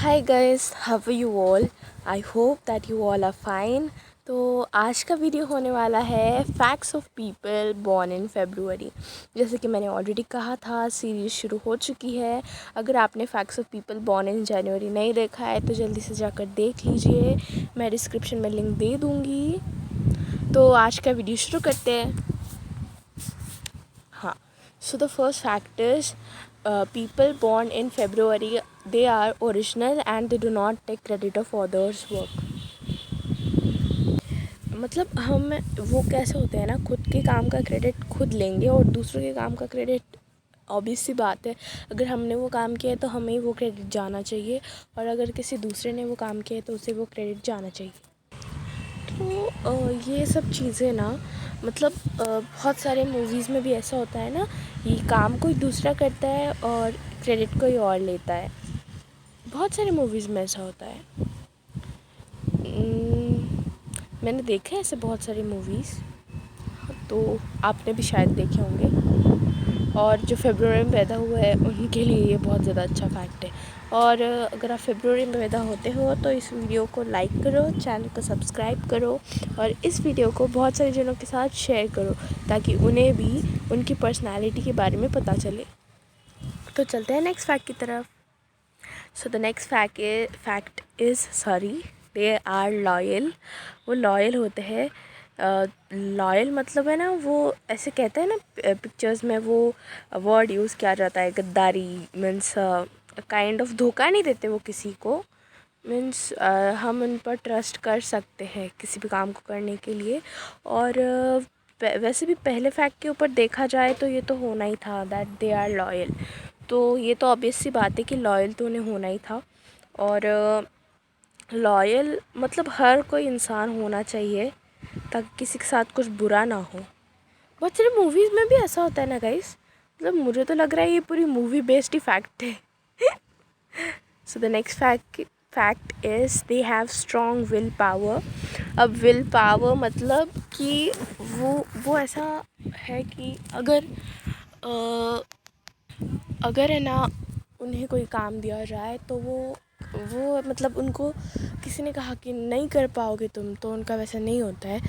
Hi guys, how are you all? I hope that you all are fine. तो आज का video होने वाला है facts of people born in February. जैसे कि मैंने ऑलरेडी कहा था, सीरीज़ शुरू हो चुकी है। अगर आपने facts of people born in जनवरी नहीं देखा है तो जल्दी से जाकर देख लीजिए, मैं डिस्क्रिप्शन में लिंक दे दूँगी। तो आज का वीडियो शुरू करते हैं। हाँ, so the first fact is people born in February, they are original and they do not take credit of others work. मतलब हम वो कैसे होते हैं ना, खुद के काम का क्रेडिट खुद लेंगे और दूसरों के काम का क्रेडिट, ऑब्वियस सी बात है, अगर हमने वो काम किया है तो हमें वो क्रेडिट जाना चाहिए, और अगर किसी दूसरे ने वो काम किया है तो उसे वो क्रेडिट जाना चाहिए। तो ये सब चीज़ें ना, मतलब बहुत सारे मूवीज़ में भी ऐसा होता है ना, ये काम कोई दूसरा करता है और क्रेडिट कोई और लेता है। बहुत सारे मूवीज़ में ऐसा होता है। मैंने देखे ऐसे बहुत सारी मूवीज़, तो आपने भी शायद देखे होंगे, और जो फेब्रुअरी में पैदा हुए हैं उनके लिए ये बहुत ज़्यादा अच्छा फैक्ट है। और अगर आप फेब्रुअरी में पैदा होते हो तो इस वीडियो को लाइक करो, चैनल को सब्सक्राइब करो और इस वीडियो को बहुत सारे जनों के साथ शेयर करो ताकि उन्हें भी उनकी पर्सनालिटी के बारे में पता चले। तो चलते हैं नेक्स्ट फैक्ट की तरफ। So the next fact is they are loyal. वो लॉयल होते हैं। लॉयल मतलब है ना, वो ऐसे कहते हैं ना, पिक्चर्स में वो वर्ड यूज़ किया जाता है, गद्दारी मीन्स काइंड ऑफ धोखा नहीं देते वो किसी को, मीन्स हम उन पर ट्रस्ट कर सकते हैं किसी भी काम को करने के लिए। और वैसे भी पहले फैक्ट के ऊपर देखा जाए तो ये तो होना ही था, दैट दे आर लॉयल। तो ये तो ऑब्वियस सी बात है कि लॉयल तो उन्हें होना ही था। और लॉयल मतलब हर कोई इंसान होना चाहिए ताकि किसी के साथ कुछ बुरा ना हो। बहुत सारे मूवीज़ में भी ऐसा होता है ना गाइस, मतलब मुझे तो लग रहा है ये पूरी मूवी बेस्ड ही फैक्ट है। सो the next fact is they have strong will power. अब विल पावर मतलब कि वो ऐसा है कि अगर है ना, उन्हें कोई काम दिया जाए तो वो मतलब उनको किसी ने कहा कि नहीं कर पाओगे तुम, तो उनका वैसा नहीं होता है।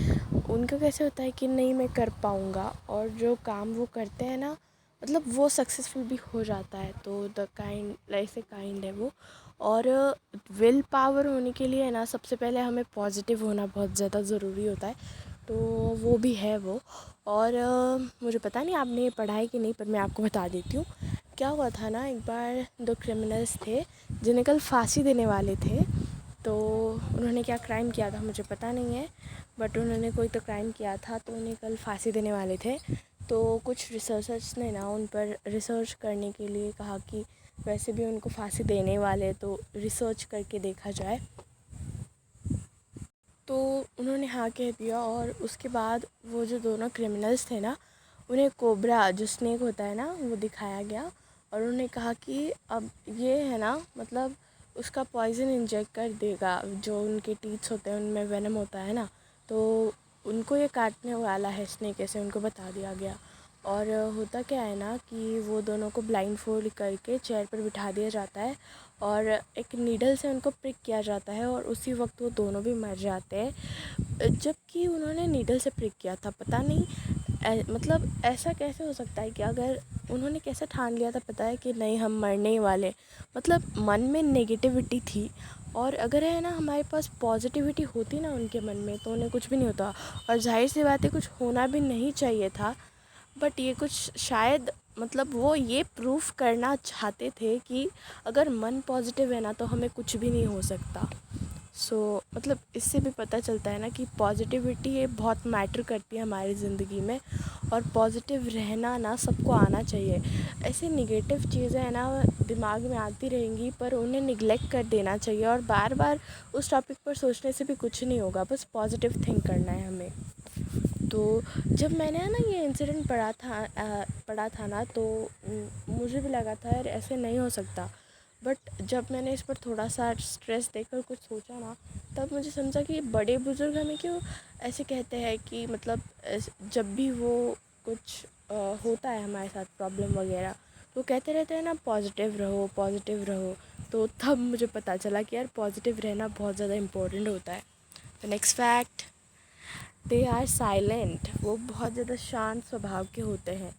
उनका कैसे होता है कि नहीं, मैं कर पाऊँगा, और जो काम वो करते हैं ना, मतलब वो सक्सेसफुल भी हो जाता है। तो द काइंड ऐसे काइंड है वो। और विल पावर होने के लिए है ना, सबसे पहले हमें पॉजिटिव होना बहुत ज़्यादा ज़रूरी होता है, तो वो भी है वो। और मुझे पता नहीं आपने ये पढ़ा है कि नहीं, पर मैं आपको बता देती हूँ। क्या हुआ था ना, एक बार दो क्रिमिनल्स थे जिन्हें कल फांसी देने वाले थे। तो उन्होंने क्या क्राइम किया था मुझे पता नहीं है, बट उन्होंने कोई तो क्राइम किया था, तो उन्हें कल फांसी देने वाले थे। तो कुछ रिसर्चर्स ने ना उन पर रिसर्च करने के लिए कहा कि वैसे भी उनको फांसी देने वाले, तो रिसर्च करके देखा जाए। तो उन्होंने हाँ कह दिया, और उसके बाद वो जो दोनों क्रिमिनल्स थे ना, उन्हें कोबरा जो स्नेक होता है ना वो दिखाया गया, और उन्होंने कहा कि अब ये है ना, मतलब उसका पॉइज़न इंजेक्ट कर देगा, जो उनके टीथ्स होते हैं उनमें वेनम होता है ना, तो उनको ये काटने वाला है स्नेक, ऐसे उनको बता दिया गया। और होता क्या है ना कि वो दोनों को ब्लाइंड फोल्ड करके चेयर पर बिठा दिया जाता है और एक नीडल से उनको प्रिक किया जाता है, और उसी वक्त वो दोनों भी मर जाते हैं, जबकि उन्होंने नीडल से प्रिक किया था। पता नहीं मतलब ऐसा कैसे हो सकता है कि अगर उन्होंने कैसे ठान लिया था, पता है कि नहीं हम मरने ही वाले, मतलब मन में नेगेटिविटी थी। और अगर है ना हमारे पास पॉजिटिविटी होती ना उनके मन में, तो उन्हें कुछ भी नहीं होता, और जाहिर सी बात है कुछ होना भी नहीं चाहिए था। बट ये कुछ शायद, मतलब वो ये प्रूफ करना चाहते थे कि अगर मन पॉजिटिव है ना तो हमें कुछ भी नहीं हो सकता। मतलब इससे भी पता चलता है ना कि पॉजिटिविटी ये बहुत मैटर करती है हमारी ज़िंदगी में, और पॉजिटिव रहना ना सबको आना चाहिए। ऐसे नेगेटिव चीज़ें है ना दिमाग में आती रहेंगी, पर उन्हें निगलेक्ट कर देना चाहिए, और बार बार उस टॉपिक पर सोचने से भी कुछ नहीं होगा, बस पॉजिटिव थिंक करना है हमें। तो जब मैंने है ना ये इंसिडेंट पढ़ा था ना, तो मुझे भी लगा था यार ऐसे नहीं हो सकता। बट जब मैंने इस पर थोड़ा सा स्ट्रेस देकर कुछ सोचा ना, तब मुझे समझा कि बड़े बुज़ुर्ग हमें क्यों ऐसे कहते हैं कि मतलब जब भी वो कुछ होता है हमारे साथ प्रॉब्लम वगैरह, तो कहते रहते हैं ना पॉजिटिव रहो पॉजिटिव रहो। तो तब मुझे पता चला कि यार पॉजिटिव रहना बहुत ज़्यादा इम्पोर्टेंट होता है। तो next fact, they are silent. वो बहुत ज़्यादा शांत स्वभाव के होते हैं,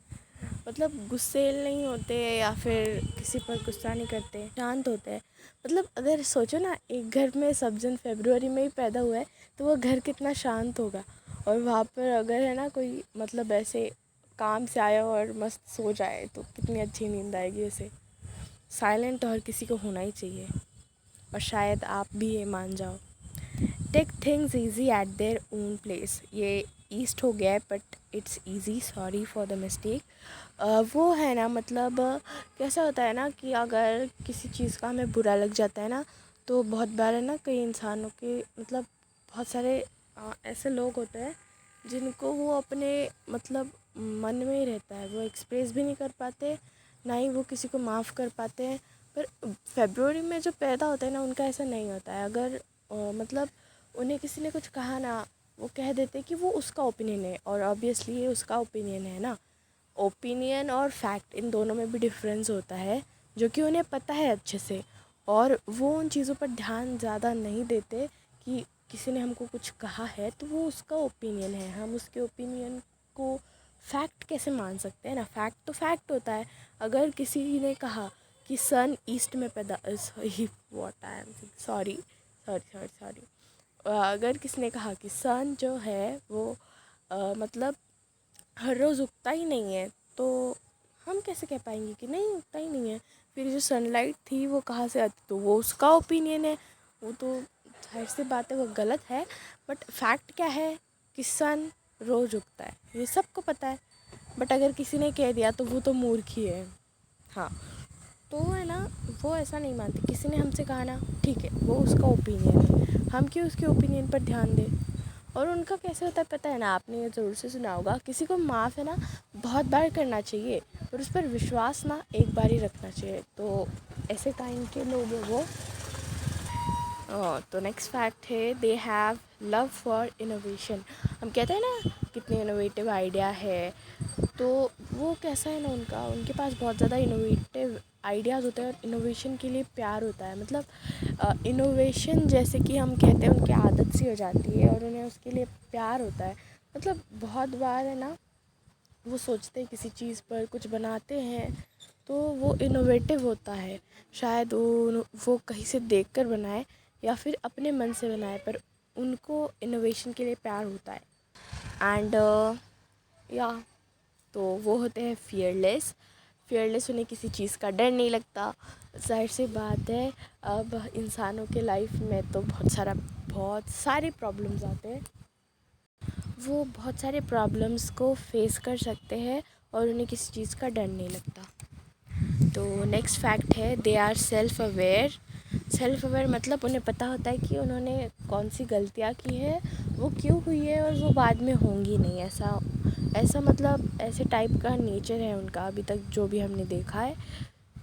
मतलब गुस्सेल नहीं होते या फिर किसी पर गुस्सा नहीं करते, शांत होते हैं। मतलब अगर सोचो ना, एक घर में सब जन फरवरी में ही पैदा हुआ है तो वो घर कितना शांत होगा। और वहाँ पर अगर है ना कोई मतलब ऐसे काम से आया और मस्त सो जाए तो कितनी अच्छी नींद आएगी उसे। साइलेंट हर किसी को होना ही चाहिए, और शायद आप भी ये मान जाओ। Take things easy at their own place. ये ईस्ट हो गया है but it's easy, sorry for the mistake. वो है ना, मतलब कैसा होता है ना कि अगर किसी चीज़ का हमें बुरा लग जाता है ना, तो बहुत बार है ना कई इंसानों के मतलब बहुत सारे ऐसे लोग होते हैं जिनको वो अपने मतलब मन में ही रहता है, वो एक्सप्रेस भी नहीं कर पाते, ना ही वो किसी को माफ़ कर पाते हैं। पर फरवरी में जो पैदा होता है ना, उनका ऐसा नहीं होता है। अगर मतलब उन्हें किसी ने कुछ कहा ना, वो कह देते कि वो उसका ओपिनियन है, और ऑब्वियसली ये उसका ओपिनियन है ना। ओपिनियन और फैक्ट इन दोनों में भी डिफरेंस होता है, जो कि उन्हें पता है अच्छे से, और वो उन चीज़ों पर ध्यान ज़्यादा नहीं देते कि किसी ने हमको कुछ कहा है तो वो उसका ओपिनियन है, हम उसके ओपिनियन को फैक्ट कैसे मान सकते हैं ना। फैक्ट तो फैक्ट होता है। अगर किसी ने कहा कि सन ईस्ट में पैदा sorry what I am sorry sorry sorry sorry अगर किसी ने कहा कि सन जो है वो मतलब हर रोज़ उगता ही नहीं है, तो हम कैसे कह पाएंगे कि नहीं उगता ही नहीं है। फिर जो सनलाइट थी वो कहाँ से आती, तो वो उसका ओपिनियन है, वो तो जाहिर सी बात है वो गलत है। बट फैक्ट क्या है कि सन रोज़ उगता है, ये सबको पता है। बट अगर किसी ने कह दिया तो वो तो मूर्ख ही है। हाँ, तो है ना, वो ऐसा नहीं मानते। किसी ने हमसे कहा ना, ठीक है वो उसका ओपिनियन है, हम क्यों उसके ओपिनियन पर ध्यान दें। और उनका कैसे होता है पता है ना, आपने ये ज़रूर से सुना होगा, किसी को माफ़ है ना बहुत बार करना चाहिए, पर उस पर विश्वास ना एक बार ही रखना चाहिए। तो ऐसे टाइम के लोग हैं वो। तो नेक्स्ट फैक्ट है, they have love for innovation. हम कहते हैं ना कितने इनोवेटिव आइडिया है, तो वो कैसा है ना, उनके पास बहुत ज़्यादा इनोवेटिव आइडियाज़ होते हैं, और इनोवेशन के लिए प्यार होता है। मतलब इनोवेशन जैसे कि हम कहते हैं उनकी आदत सी हो जाती है, और उन्हें उसके लिए प्यार होता है। मतलब बहुत बार है ना, वो सोचते हैं किसी चीज़ पर कुछ बनाते हैं तो वो इनोवेटिव होता है। शायद वो कहीं से देखकर बनाए या फिर अपने मन से बनाए, पर उनको इनोवेशन के लिए प्यार होता है। एंड या तो वो होते हैं फियरलेस। फियरलेस उन्हें किसी चीज़ का डर नहीं लगता। जाहिर सी बात है, अब इंसानों के लाइफ में तो बहुत सारे प्रॉब्लम्स आते हैं, वो बहुत सारे प्रॉब्लम्स को फेस कर सकते हैं और उन्हें किसी चीज़ का डर नहीं लगता। तो नेक्स्ट फैक्ट है, they are self aware. Self aware मतलब उन्हें पता होता है कि उन्होंने कौन सी गलतियाँ की है, वो क्यों हुई है, और वो बाद में होंगी नहीं। ऐसा ऐसा मतलब ऐसे टाइप का नेचर है उनका अभी तक जो भी हमने देखा है।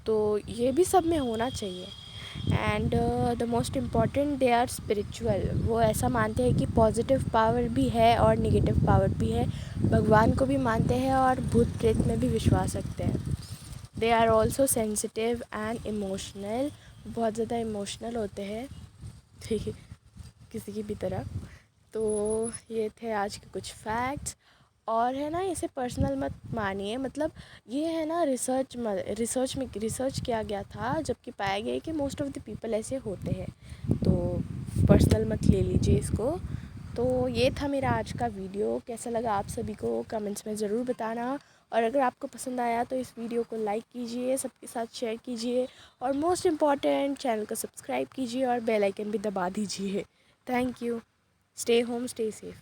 तो ये भी सब में होना चाहिए। And the most important, they are spiritual. वो ऐसा मानते हैं कि पॉजिटिव पावर भी है और नेगेटिव पावर भी है। भगवान को भी मानते हैं और भूत प्रेत में भी विश्वास रखते हैं। They are also sensitive and emotional. बहुत ज़्यादा इमोशनल होते हैं ठीक है, किसी की भी तरह। तो ये थे आज के कुछ फैक्ट्स। और है ना, इसे पर्सनल मत मानिए। मतलब ये है ना, रिसर्च किया गया था, जबकि पाया गया कि मोस्ट ऑफ़ द पीपल ऐसे होते हैं। तो पर्सनल मत ले लीजिए इसको। तो ये था मेरा आज का वीडियो। कैसा लगा आप सभी को कमेंट्स में ज़रूर बताना। और अगर आपको पसंद आया तो इस वीडियो को लाइक कीजिए, सबके साथ शेयर कीजिए, और मोस्ट इम्पॉर्टेंट चैनल को सब्सक्राइब कीजिए और बेल आइकन भी दबा दीजिए। Thank you. Stay home, stay safe.